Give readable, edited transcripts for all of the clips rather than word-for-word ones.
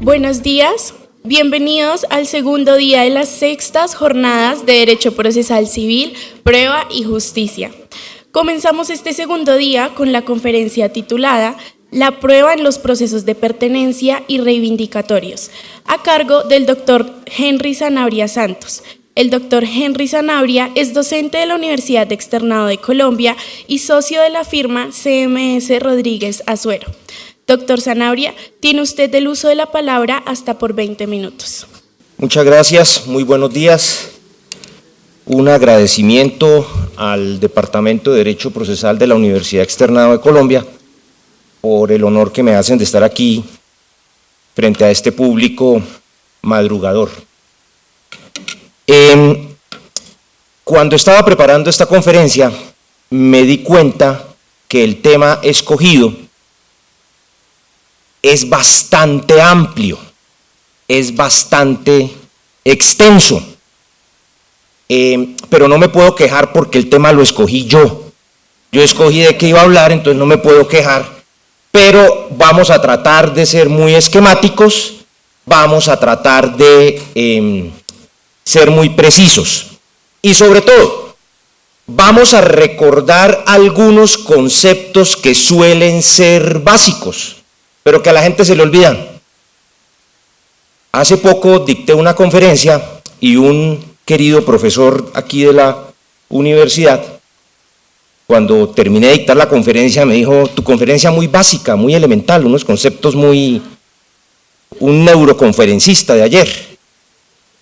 Buenos días, bienvenidos al segundo día de las sextas jornadas de Derecho Procesal Civil, Prueba y Justicia. Comenzamos este segundo día con la conferencia titulada La prueba en los procesos de pertenencia y reivindicatorios, a cargo del doctor Henry Sanabria Santos. El doctor Henry Sanabria es docente de la Universidad Externado de Colombia y socio de la firma CMS Rodríguez Azuero. Doctor Sanabria, tiene usted el uso de la palabra hasta por 20 minutos. Muchas gracias, muy buenos días. Un agradecimiento al Departamento de Derecho Procesal de la Universidad Externado de Colombia por el honor que me hacen de estar aquí frente a este público madrugador. Cuando estaba preparando esta conferencia, me di cuenta que el tema escogido es bastante amplio, es bastante extenso, pero no me puedo quejar porque el tema lo escogí yo. Yo escogí de qué iba a hablar, entonces no me puedo quejar, pero vamos a tratar de ser muy esquemáticos, vamos a tratar de ser muy precisos y sobre todo vamos a recordar algunos conceptos que suelen ser básicos, pero que a la gente se le olvidan. Hace poco dicté una conferencia y un querido profesor aquí de la universidad, cuando terminé de dictar la conferencia, me dijo: tu conferencia muy básica, muy elemental, unos conceptos muy... un neuroconferencista de ayer.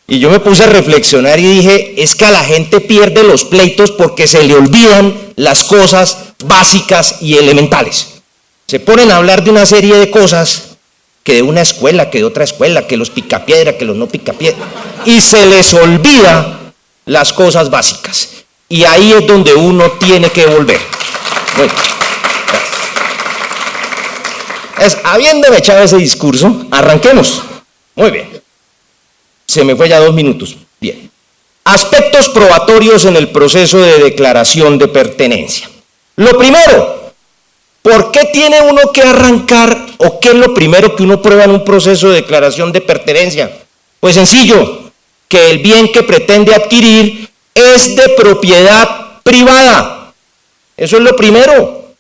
Y yo me puse a reflexionar y dije, es que a la gente pierde los pleitos porque se le olvidan las cosas básicas y elementales. Se ponen a hablar de una serie de cosas, que de una escuela, que de otra escuela, que los picapiedra, que los no picapiedra, y se les olvida las cosas básicas. Y ahí es donde uno tiene que volver. Bueno, habiéndome echado ese discurso, arranquemos. Muy bien. Se me fue ya 2 minutos. Bien. Aspectos probatorios en el proceso de declaración de pertenencia. Lo primero, ¿por qué tiene uno que arrancar o qué es lo primero que uno prueba en un proceso de declaración de pertenencia? Pues sencillo, que el bien que pretende adquirir es de propiedad privada. Eso es lo primero,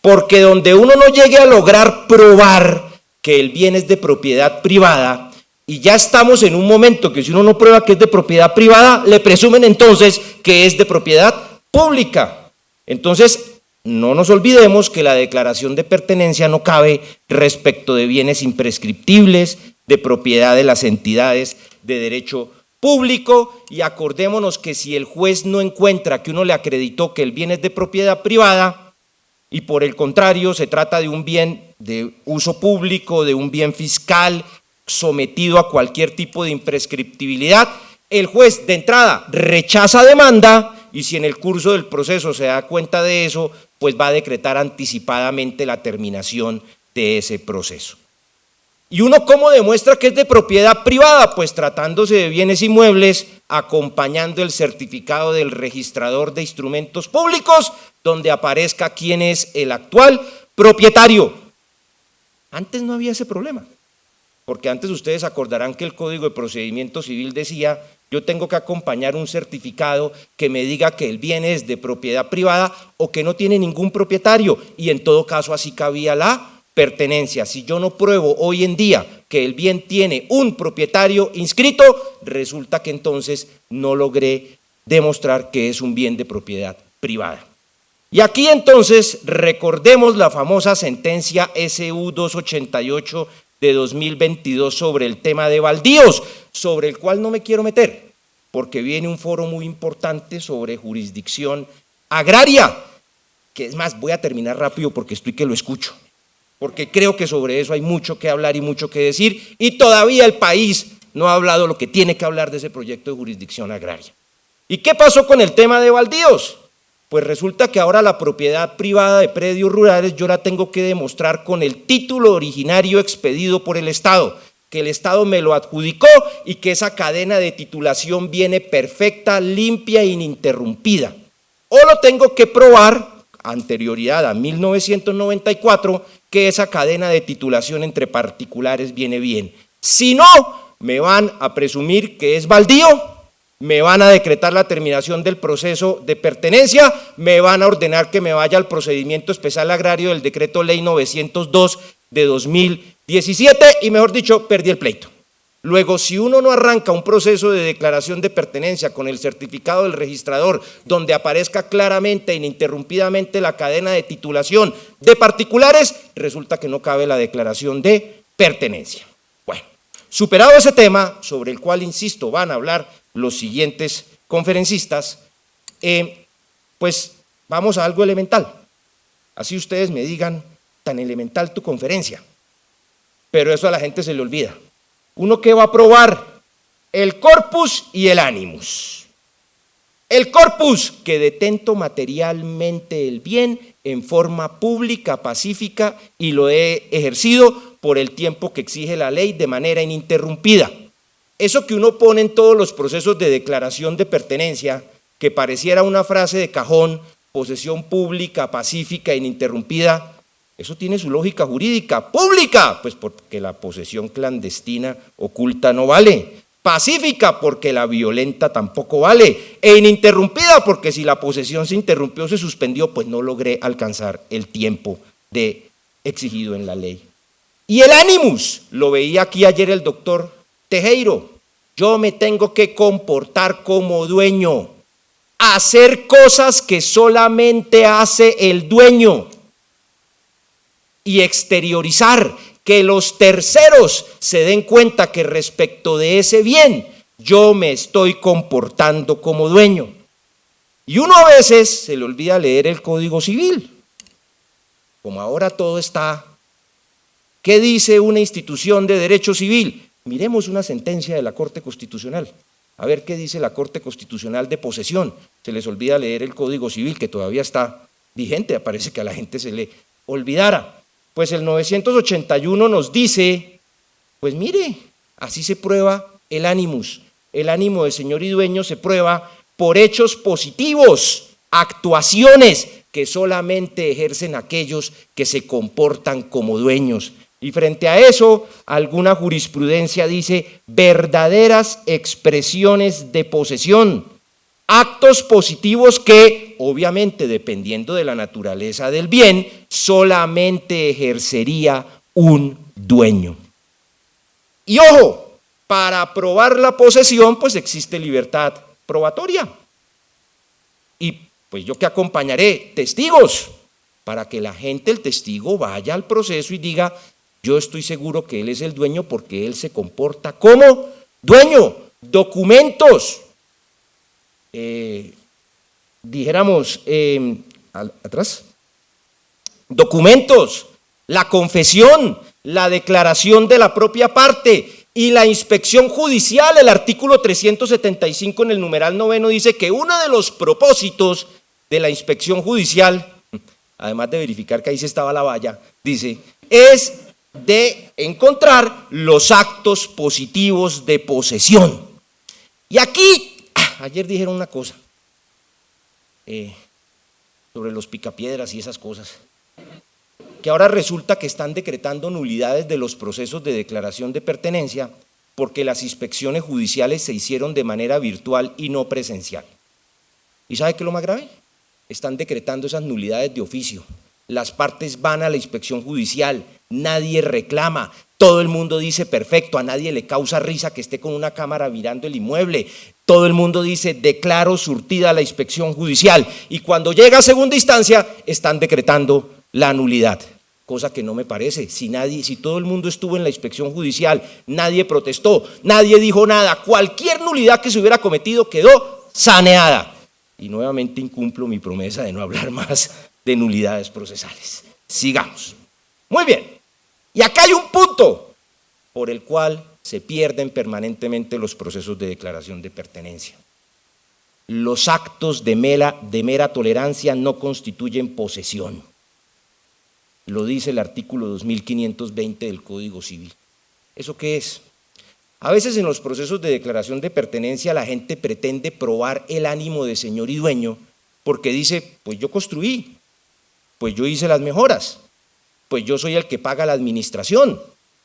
porque donde uno no llegue a lograr probar que el bien es de propiedad privada, y ya estamos en un momento que si uno no prueba que es de propiedad privada, le presumen entonces que es de propiedad pública. Entonces, no nos olvidemos que la declaración de pertenencia no cabe respecto de bienes imprescriptibles, de propiedad de las entidades de derecho público, y acordémonos que si el juez no encuentra que uno le acreditó que el bien es de propiedad privada, y por el contrario se trata de un bien de uso público, de un bien fiscal, sometido a cualquier tipo de imprescriptibilidad, el juez de entrada rechaza demanda y si en el curso del proceso se da cuenta de eso, pues va a decretar anticipadamente la terminación de ese proceso. ¿Y uno cómo demuestra que es de propiedad privada? Pues tratándose de bienes inmuebles, acompañando el certificado del registrador de instrumentos públicos, donde aparezca quién es el actual propietario. Antes no había ese problema. Porque antes ustedes acordarán que el Código de Procedimiento Civil decía, yo tengo que acompañar un certificado que me diga que el bien es de propiedad privada o que no tiene ningún propietario, y en todo caso así cabía la pertenencia. Si yo no pruebo hoy en día que el bien tiene un propietario inscrito, resulta que entonces no logré demostrar que es un bien de propiedad privada. Y aquí entonces recordemos la famosa sentencia SU 288 de 2022 sobre el tema de baldíos, sobre el cual no me quiero meter, porque viene un foro muy importante sobre jurisdicción agraria, que es más, voy a terminar rápido porque estoy que lo escucho, porque creo que sobre eso hay mucho que hablar y mucho que decir, y todavía el país no ha hablado lo que tiene que hablar de ese proyecto de jurisdicción agraria. ¿Y qué pasó con el tema de baldíos? Pues resulta que ahora la propiedad privada de predios rurales yo la tengo que demostrar con el título originario expedido por el Estado, que el Estado me lo adjudicó y que esa cadena de titulación viene perfecta, limpia e ininterrumpida. O lo tengo que probar, anterioridad a 1994, que esa cadena de titulación entre particulares viene bien. Si no, me van a presumir que es baldío, me van a decretar la terminación del proceso de pertenencia, me van a ordenar que me vaya al procedimiento especial agrario del decreto ley 902 de 2017 y, mejor dicho, perdí el pleito. Luego, si uno no arranca un proceso de declaración de pertenencia con el certificado del registrador donde aparezca claramente e ininterrumpidamente la cadena de titulación de particulares, resulta que no cabe la declaración de pertenencia. Bueno, superado ese tema, sobre el cual, insisto, van a hablar los siguientes conferencistas, pues vamos a algo elemental. Así ustedes me digan, tan elemental tu conferencia, pero eso a la gente se le olvida. ¿Uno qué va a probar? El corpus y el animus. El corpus, que detento materialmente el bien en forma pública, pacífica, y lo he ejercido por el tiempo que exige la ley de manera ininterrumpida. Eso que uno pone en todos los procesos de declaración de pertenencia, que pareciera una frase de cajón, posesión pública, pacífica e ininterrumpida, eso tiene su lógica jurídica. Pública, pues porque la posesión clandestina oculta no vale. Pacífica, porque la violenta tampoco vale. E ininterrumpida, porque si la posesión se interrumpió, se suspendió, pues no logré alcanzar el tiempo exigido en la ley. Y el animus, lo veía aquí ayer el doctor Tejero, yo me tengo que comportar como dueño, hacer cosas que solamente hace el dueño y exteriorizar, que los terceros se den cuenta que respecto de ese bien yo me estoy comportando como dueño. Y uno a veces se le olvida leer el Código Civil. Como ahora todo está, ¿qué dice una institución de derecho civil? Miremos una sentencia de la Corte Constitucional, a ver qué dice la Corte Constitucional de posesión. Se les olvida leer el Código Civil, que todavía está vigente, parece que a la gente se le olvidara. Pues el 981 nos dice, pues mire, así se prueba el animus. El ánimo de señor y dueño se prueba por hechos positivos, actuaciones que solamente ejercen aquellos que se comportan como dueños. Y frente a eso, alguna jurisprudencia dice verdaderas expresiones de posesión, actos positivos que, obviamente, dependiendo de la naturaleza del bien, solamente ejercería un dueño. Y ojo, para probar la posesión, pues existe libertad probatoria. Y pues yo que acompañaré testigos, para que la gente, el testigo, vaya al proceso y diga, yo estoy seguro que él es el dueño porque él se comporta como dueño. Documentos. Dijéramos atrás, documentos, la confesión, la declaración de la propia parte y la inspección judicial. El artículo 375 en el numeral 9 dice que uno de los propósitos de la inspección judicial, además de verificar que ahí se estaba la valla, dice, es de encontrar los actos positivos de posesión. Y aquí ayer dijeron una cosa sobre los picapiedras y esas cosas, que ahora resulta que están decretando nulidades de los procesos de declaración de pertenencia porque las inspecciones judiciales se hicieron de manera virtual y no presencial. ¿Y sabe qué es lo más grave? Están decretando esas nulidades de oficio. Las partes van a la inspección judicial, nadie reclama, todo el mundo dice perfecto, a nadie le causa risa que esté con una cámara mirando el inmueble, todo el mundo dice declaro surtida la inspección judicial y cuando llega a segunda instancia están decretando la nulidad, cosa que no me parece. Si todo el mundo estuvo en la inspección judicial, nadie protestó, nadie dijo nada, cualquier nulidad que se hubiera cometido quedó saneada. Y nuevamente incumplo mi promesa de no hablar más de nulidades procesales. Sigamos. Muy bien. Y acá hay un punto por el cual se pierden permanentemente los procesos de declaración de pertenencia. Los actos de mera tolerancia no constituyen posesión. Lo dice el artículo 2520 del Código Civil. ¿Eso qué es? A veces en los procesos de declaración de pertenencia la gente pretende probar el ánimo de señor y dueño porque dice, pues yo construí, pues yo hice las mejoras, pues yo soy el que paga la administración,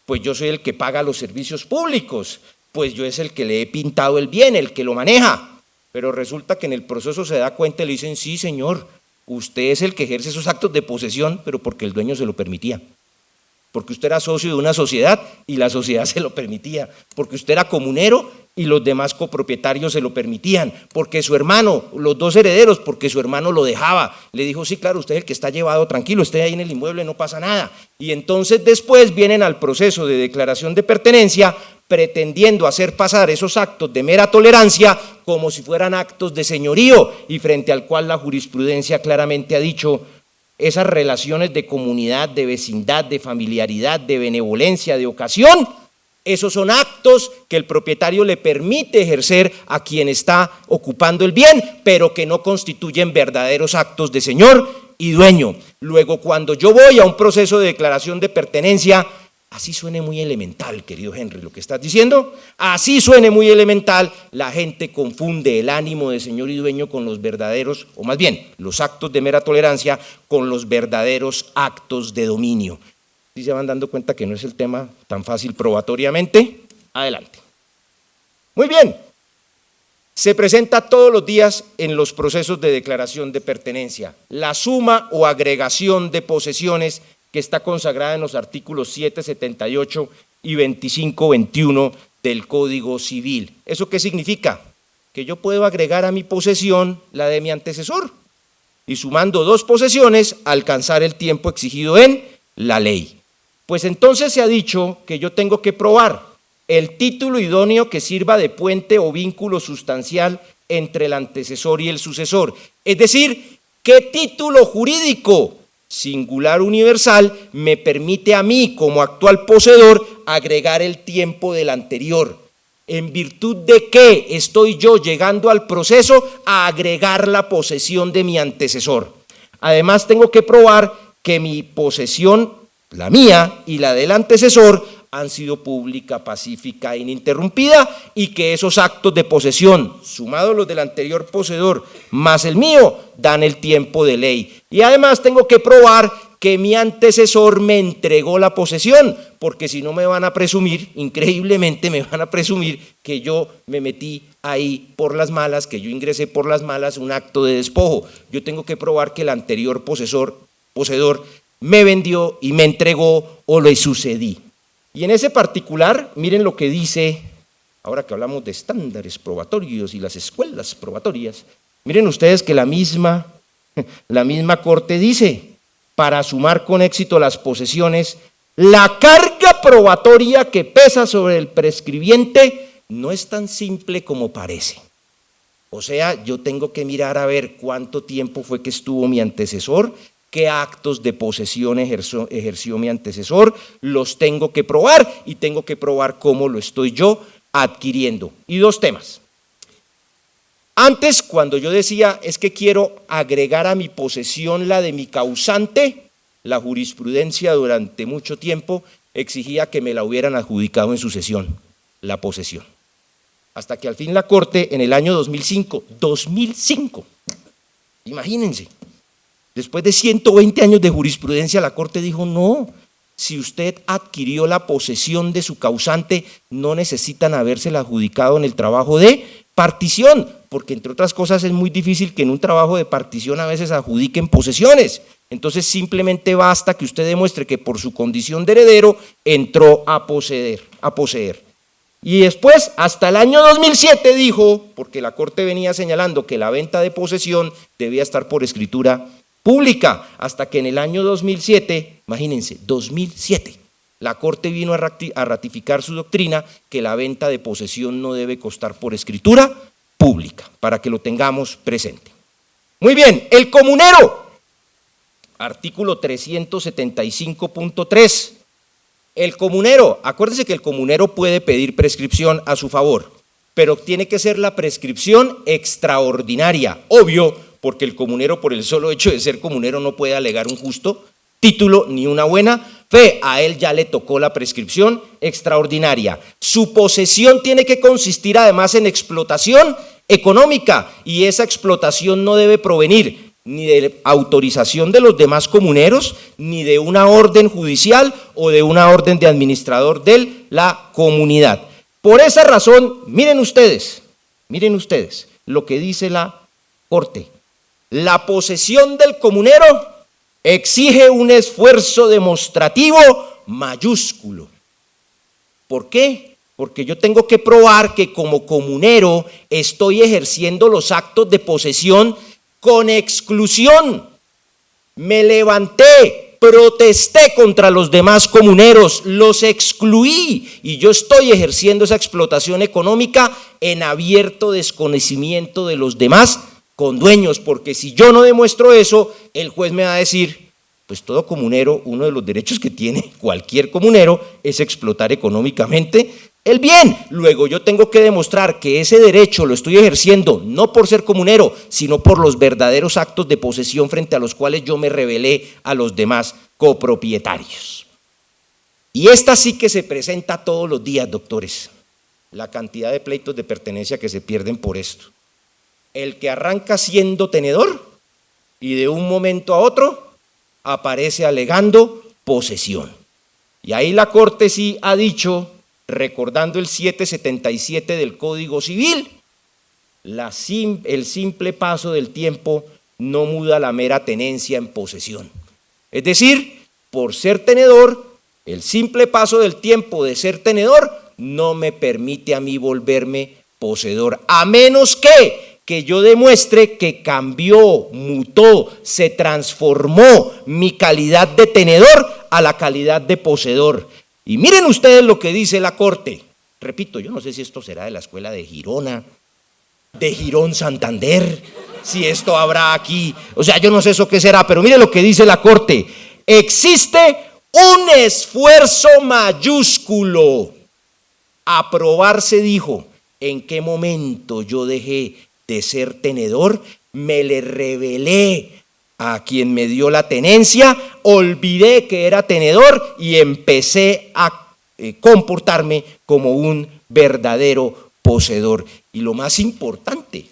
pues yo soy el que paga los servicios públicos, pues yo es el que le he pintado el bien, el que lo maneja. Pero resulta que en el proceso se da cuenta y le dicen, sí señor, usted es el que ejerce esos actos de posesión, pero porque el dueño se lo permitía. Porque usted era socio de una sociedad y la sociedad se lo permitía, porque usted era comunero y los demás copropietarios se lo permitían, porque su hermano, los dos herederos, porque su hermano lo dejaba, le dijo, sí, claro, usted es el que está llevado, tranquilo, esté ahí en el inmueble, no pasa nada. Y entonces después vienen al proceso de declaración de pertenencia, pretendiendo hacer pasar esos actos de mera tolerancia como si fueran actos de señorío, y frente al cual la jurisprudencia claramente ha dicho, esas relaciones de comunidad, de vecindad, de familiaridad, de benevolencia, de ocasión, esos son actos que el propietario le permite ejercer a quien está ocupando el bien, pero que no constituyen verdaderos actos de señor y dueño. Luego, cuando yo voy a un proceso de declaración de pertenencia, así suene muy elemental, querido Henry, lo que estás diciendo, así suene muy elemental, la gente confunde el ánimo de señor y dueño con los verdaderos, o más bien, los actos de mera tolerancia con los verdaderos actos de dominio. ¿Sí se van dando cuenta que no es el tema tan fácil probatoriamente? Adelante. Muy bien. Se presenta todos los días en los procesos de declaración de pertenencia la suma o agregación de posesiones que está consagrada en los artículos 7, 78 y 25, 21 del Código Civil. ¿Eso qué significa? Que yo puedo agregar a mi posesión la de mi antecesor y sumando dos posesiones alcanzar el tiempo exigido en la ley. Pues entonces se ha dicho que yo tengo que probar el título idóneo que sirva de puente o vínculo sustancial entre el antecesor y el sucesor. Es decir, ¿qué título jurídico singular universal me permite a mí como actual poseedor agregar el tiempo del anterior? ¿En virtud de qué estoy yo llegando al proceso a agregar la posesión de mi antecesor? Además tengo que probar que mi posesión, la mía y la del antecesor, han sido pública, pacífica e ininterrumpida, y que esos actos de posesión, sumados los del anterior poseedor más el mío, dan el tiempo de ley. Y además tengo que probar que mi antecesor me entregó la posesión, porque si no me van a presumir, increíblemente me van a presumir que yo me metí ahí por las malas, que yo ingresé por las malas un acto de despojo. Yo tengo que probar que el anterior poseedor me vendió y me entregó o le sucedí. Y en ese particular, miren lo que dice, ahora que hablamos de estándares probatorios y las escuelas probatorias, miren ustedes que la misma Corte dice, para sumar con éxito las posesiones, la carga probatoria que pesa sobre el prescribiente no es tan simple como parece. O sea, yo tengo que mirar a ver cuánto tiempo fue que estuvo mi antecesor, qué actos de posesión ejerció mi antecesor, los tengo que probar y tengo que probar cómo lo estoy yo adquiriendo. Y dos temas. Antes, cuando yo decía es que quiero agregar a mi posesión la de mi causante, la jurisprudencia durante mucho tiempo exigía que me la hubieran adjudicado en sucesión, la posesión. Hasta que al fin la Corte en el año 2005, imagínense, después de 120 años de jurisprudencia, la Corte dijo, no, si usted adquirió la posesión de su causante, no necesitan habérsela adjudicado en el trabajo de partición, porque entre otras cosas es muy difícil que en un trabajo de partición a veces adjudiquen posesiones. Entonces simplemente basta que usted demuestre que por su condición de heredero entró a poseer. Y después, hasta el año 2007 dijo, porque la Corte venía señalando que la venta de posesión debía estar por escritura pública, hasta que en el año 2007, imagínense, 2007, la Corte vino a ratificar su doctrina que la venta de posesión no debe constar por escritura pública, para que lo tengamos presente. Muy bien, el comunero, artículo 375.3. El comunero, acuérdense que el comunero puede pedir prescripción a su favor, pero tiene que ser la prescripción extraordinaria, obvio, porque el comunero por el solo hecho de ser comunero no puede alegar un justo título ni una buena fe, a él ya le tocó la prescripción extraordinaria. Su posesión tiene que consistir además en explotación económica y esa explotación no debe provenir ni de autorización de los demás comuneros, ni de una orden judicial o de una orden de administrador de la comunidad. Por esa razón, miren ustedes lo que dice la Corte. La posesión del comunero exige un esfuerzo demostrativo mayúsculo. ¿Por qué? Porque yo tengo que probar que como comunero estoy ejerciendo los actos de posesión con exclusión. Me levanté, protesté contra los demás comuneros, los excluí y yo estoy ejerciendo esa explotación económica en abierto desconocimiento de los demás condueños, porque si yo no demuestro eso, el juez me va a decir, pues todo comunero, uno de los derechos que tiene cualquier comunero es explotar económicamente el bien. Luego yo tengo que demostrar que ese derecho lo estoy ejerciendo no por ser comunero, sino por los verdaderos actos de posesión frente a los cuales yo me rebelé a los demás copropietarios. Y esta sí que se presenta todos los días, doctores, la cantidad de pleitos de pertenencia que se pierden por esto. El que arranca siendo tenedor y de un momento a otro aparece alegando posesión. Y ahí la Corte sí ha dicho, recordando el 777 del Código Civil, el simple paso del tiempo no muda la mera tenencia en posesión. Es decir, por ser tenedor, el simple paso del tiempo de ser tenedor no me permite a mí volverme poseedor, a menos que yo demuestre que cambió, mutó, se transformó mi calidad de tenedor a la calidad de poseedor. Y miren ustedes lo que dice la Corte. Repito, yo no sé si esto será de la escuela de Girona, de Girón Santander, si esto habrá aquí, o sea, yo no sé eso qué será, pero miren lo que dice la Corte. Existe un esfuerzo mayúsculo. A probar se dijo, ¿en qué momento yo dejé de ser tenedor? Me le rebelé a quien me dio la tenencia, olvidé que era tenedor y empecé a comportarme como un verdadero poseedor. Y lo más importante,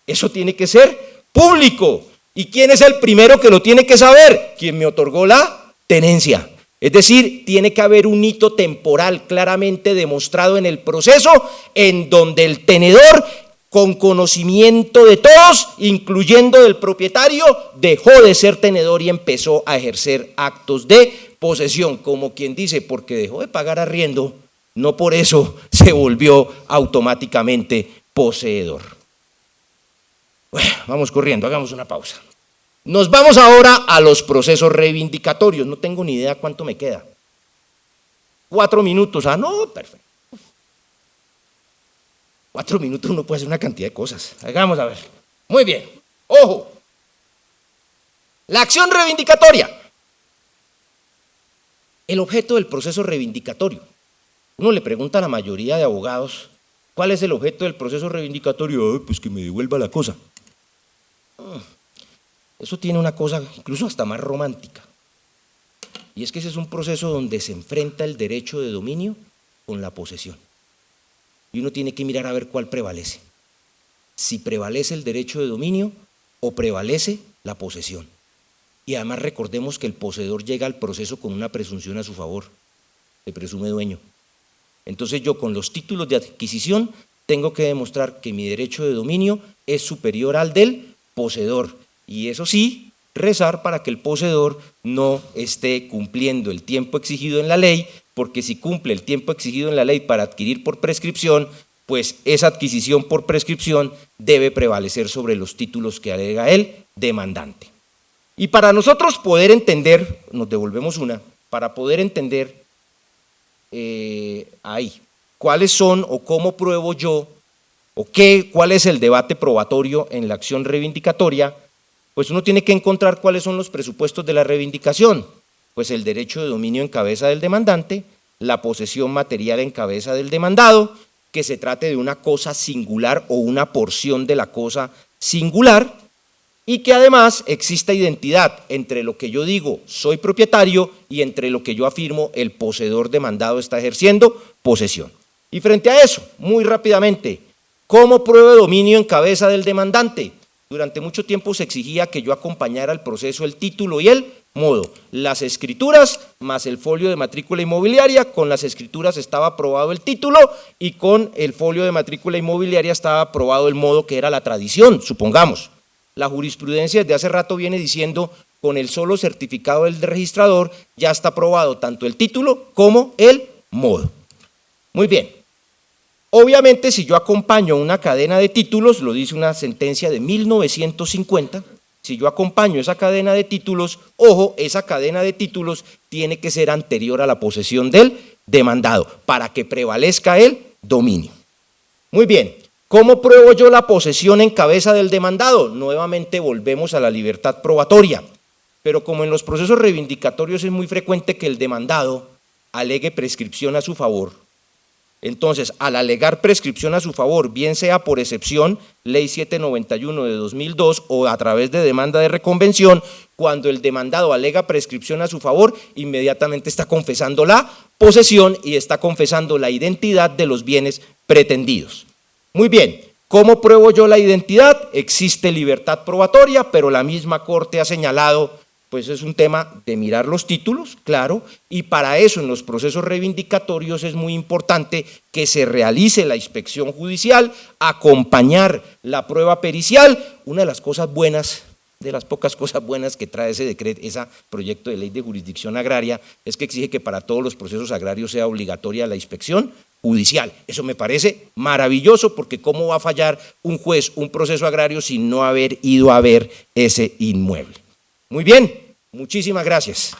eso tiene que ser público. ¿Y quién es el primero que lo tiene que saber? Quien me otorgó la tenencia. Es decir, tiene que haber un hito temporal claramente demostrado en el proceso en donde el tenedor, con conocimiento de todos, incluyendo del propietario, dejó de ser tenedor y empezó a ejercer actos de posesión, como quien dice, porque dejó de pagar arriendo, no por eso se volvió automáticamente poseedor. Bueno, vamos corriendo, hagamos una pausa. Nos vamos ahora a los procesos reivindicatorios, no tengo ni idea cuánto me queda. 4 minutos, no, perfecto. 4 minutos uno puede hacer una cantidad de cosas. Hagamos a ver. Muy bien. Ojo. La acción reivindicatoria. El objeto del proceso reivindicatorio. Uno le pregunta a la mayoría de abogados, ¿cuál es el objeto del proceso reivindicatorio? Pues que me devuelva la cosa. Eso tiene una cosa incluso hasta más romántica. Y es que ese es un proceso donde se enfrenta el derecho de dominio con la posesión. Y uno tiene que mirar a ver cuál prevalece. Si prevalece el derecho de dominio o prevalece la posesión. Y además recordemos que el poseedor llega al proceso con una presunción a su favor. Se presume dueño. Entonces yo con los títulos de adquisición tengo que demostrar que mi derecho de dominio es superior al del poseedor. Y eso sí, rezar para que el poseedor no esté cumpliendo el tiempo exigido en la ley, porque si cumple el tiempo exigido en la ley para adquirir por prescripción, pues esa adquisición por prescripción debe prevalecer sobre los títulos que alega el demandante. Y para nosotros poder entender, nos devolvemos para poder entender cuáles son o cómo pruebo yo, o cuál es el debate probatorio en la acción reivindicatoria, pues uno tiene que encontrar cuáles son los presupuestos de la reivindicación. Pues el derecho de dominio en cabeza del demandante, la posesión material en cabeza del demandado, que se trate de una cosa singular o una porción de la cosa singular, y que además exista identidad entre lo que yo digo soy propietario y entre lo que yo afirmo el poseedor demandado está ejerciendo posesión. Y frente a eso, muy rápidamente, ¿cómo pruebo dominio en cabeza del demandante? durante mucho tiempo se exigía que yo acompañara el proceso, el título y el modo. Las escrituras más el folio de matrícula inmobiliaria, con las escrituras estaba aprobado el título y con el folio de matrícula inmobiliaria estaba aprobado el modo, que era la tradición, supongamos. La jurisprudencia desde hace rato viene diciendo, con el solo certificado del registrador ya está aprobado tanto el título como el modo. Muy bien. Obviamente, si yo acompaño una cadena de títulos, lo dice una sentencia de 1950, si yo acompaño esa cadena de títulos, ojo, esa cadena de títulos tiene que ser anterior a la posesión del demandado para que prevalezca el dominio. Muy bien, ¿cómo pruebo yo la posesión en cabeza del demandado? Nuevamente volvemos a la libertad probatoria, pero como en los procesos reivindicatorios es muy frecuente que el demandado alegue prescripción a su favor. Entonces, al alegar prescripción a su favor, bien sea por excepción, Ley 791 de 2002 o a través de demanda de reconvención, cuando el demandado alega prescripción a su favor, inmediatamente está confesando la posesión y está confesando la identidad de los bienes pretendidos. Muy bien, ¿cómo pruebo yo la identidad? Existe libertad probatoria, pero la misma Corte ha señalado, pues es un tema de mirar los títulos, claro, y para eso en los procesos reivindicatorios es muy importante que se realice la inspección judicial, acompañar la prueba pericial. Una de las cosas buenas, de las pocas cosas buenas que trae ese decreto, ese proyecto de ley de jurisdicción agraria, es que exige que para todos los procesos agrarios sea obligatoria la inspección judicial. Eso me parece maravilloso, porque ¿cómo va a fallar un juez un proceso agrario sin no haber ido a ver ese inmueble? Muy bien, muchísimas gracias.